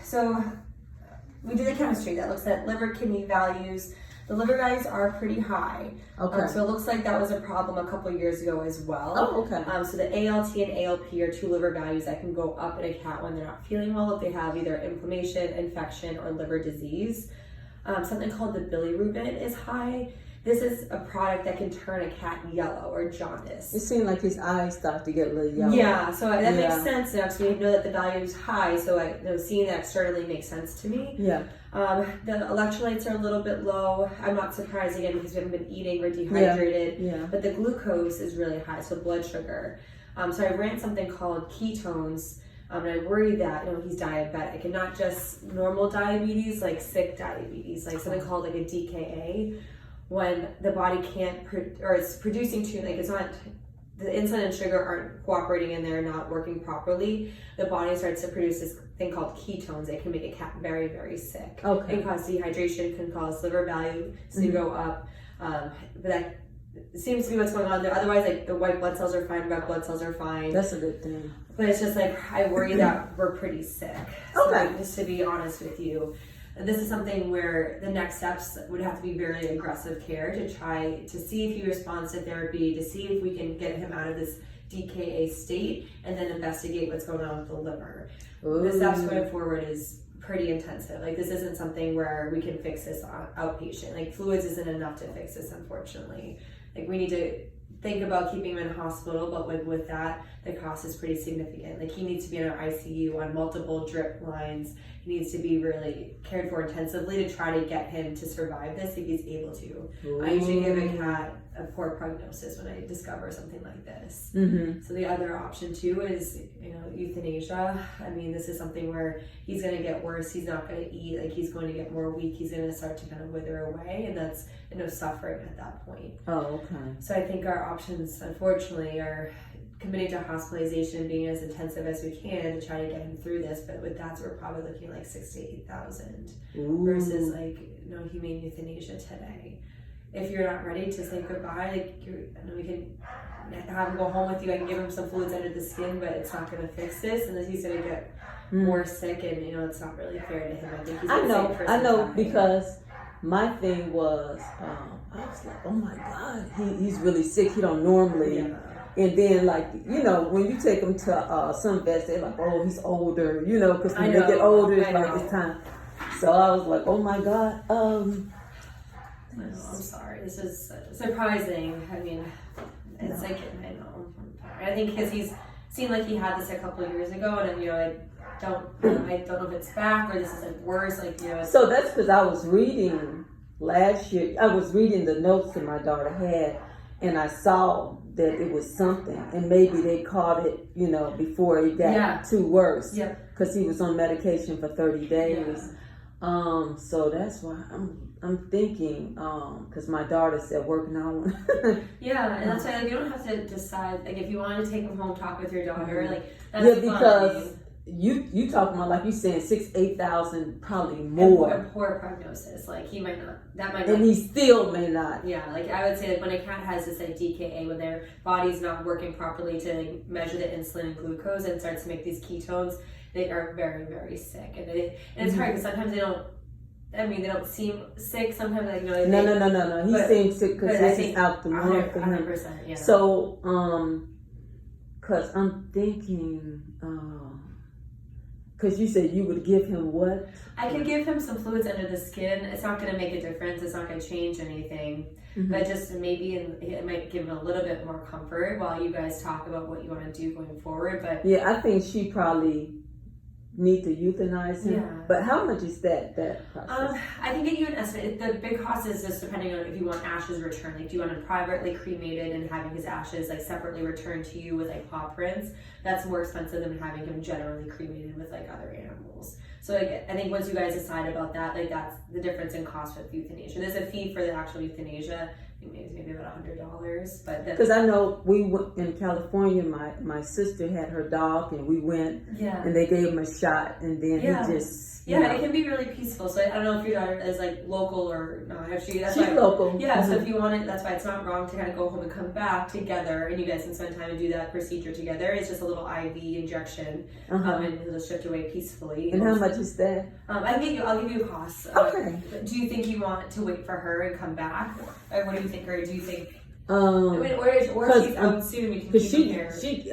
So we did the chemistry that looks at liver kidney values. The liver values are pretty high. Okay. So it looks like that was a problem a couple of years ago as well. Oh, okay. So the ALT and ALP are two liver values that can go up in a cat when they're not feeling well, if they have either inflammation, infection, or liver disease. Something called the bilirubin is high. This is a product that can turn a cat yellow or jaundice. It seemed like his eyes started to get a little yellow. Yeah, so that makes sense now because we know that the value is high, so seeing that externally makes sense to me. Yeah. The electrolytes are a little bit low. I'm not surprised again because we haven't been eating, we're dehydrated. Yeah. But the glucose is really high, so blood sugar. So I ran something called ketones. And I worry that he's diabetic and not just normal diabetes, like sick diabetes, like something called like a DKA, when the body can't or it's producing too, like it's not, the insulin and sugar aren't cooperating and they're not working properly. The body starts to produce this thing called ketones. It can make a cat very, very sick. Okay. It can cause dehydration, can cause liver values to go up. But that seems to be what's going on there. Otherwise, like the white blood cells are fine, red blood cells are fine. That's a good thing. But it's just like, I worry that we're pretty sick. So Okay. just to be honest with you, this is something where the next steps would have to be very aggressive care to try to see if he responds to therapy, to see if we can get him out of this DKA state, and then investigate what's going on with the liver. Ooh. The steps going forward is pretty intensive. Like this isn't something where we can fix this outpatient. Like fluids isn't enough to fix this, unfortunately. Like we need to think about keeping him in hospital, but with that, the cost is pretty significant. Like he needs to be in our ICU on multiple drip lines. He needs to be really cared for intensively to try to get him to survive this if he's able to. Ooh. I usually give a cat a poor prognosis when I discover something like this. Mm-hmm. So the other option too is, euthanasia. I mean, this is something where he's going to get worse. He's not going to eat. Like he's going to get more weak. He's going to start to kind of wither away, and that's suffering at that point. Oh, okay. So I think our options, unfortunately, are committing to hospitalization, being as intensive as we can to try to get him through this. But with that, so we're probably looking like 6,000 to 8,000 versus like humane euthanasia today. If you're not ready to say goodbye, we can have him go home with you. I can give him some fluids under the skin, but it's not going to fix this, and then he's going to get more sick, and it's not really fair to him. I think he's I know time. because my thing was, I was like, oh my God, he's really sick. He don't normally. Yeah. And then, like, when you take them to some vets, they're like, oh, he's older, because when they get older, it's like it's time. So I was like, oh my God. I'm sorry. This is surprising. I mean, it's like, I know. I think because he's seemed like he had this a couple of years ago, and I don't know if it's back or this is like worse. So that's because I was reading last year. I was reading the notes that my daughter had, and I saw that it was something, and maybe they caught it, before it got too worse. Yeah. Because he was on medication for 30 days. Yeah. So that's why I'm thinking, because my daughter said working out. Yeah, and that's why you don't have to decide. Like if you want to take him home, talk with your daughter. Like that's because fine. You talking about, like you saying 6,000-8,000 probably more. A poor prognosis. Like he might not. That might. And not. He still may not. Yeah, like I would say, like when a cat has this DKA, when their body's not working properly to measure the insulin and glucose and starts to make these ketones, they are very, very sick. And it's hard because sometimes they don't. I mean, they don't seem sick. Sometimes, like No. He seems sick because this is out the norm for him. 100%. Yeah. So, because I'm thinking, because you said you would give him what? I could give him some fluids under the skin. It's not going to make a difference. It's not going to change anything. Mm-hmm. But just maybe it might give him a little bit more comfort while you guys talk about what you want to do going forward. But yeah, I think she probably need to euthanize him. Yeah. But how much is that process? I can get you an estimate. The big cost is just depending on if you want ashes returned. Like, do you want him privately cremated and having his ashes like separately returned to you with like paw prints? That's more expensive than having him generally cremated with like other animals. So like, I think once you guys decide about that, like that's the difference in cost with euthanasia. There's a fee for the actual euthanasia, maybe about $100. But because I know we went in California. My sister had her dog, and we went, and they gave him a shot, and then he just. It can be really peaceful. So I don't know if your daughter is like local or not. She's local. Yeah, so if you want it, that's why it's not wrong to kind of go home and come back together, and you guys can spend time and do that procedure together. It's just a little IV injection, and it'll shift away peacefully. And how much is that? I'll give you a cost. Okay. Do you think you want to wait for her and come back, or what do you think, or do you think? I mean, or she's home soon. We can keep her here. She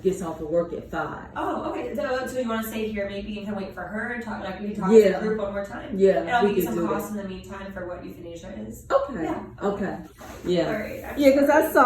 gets off of work at 5. Oh, okay. So you want to stay here? Maybe you can wait for her and talk. Like we can talk to the group one more time. Yeah, and I'll give you some costs in the meantime for what euthanasia is. Okay. Yeah. Okay. Yeah. All right. Yeah, because I saw.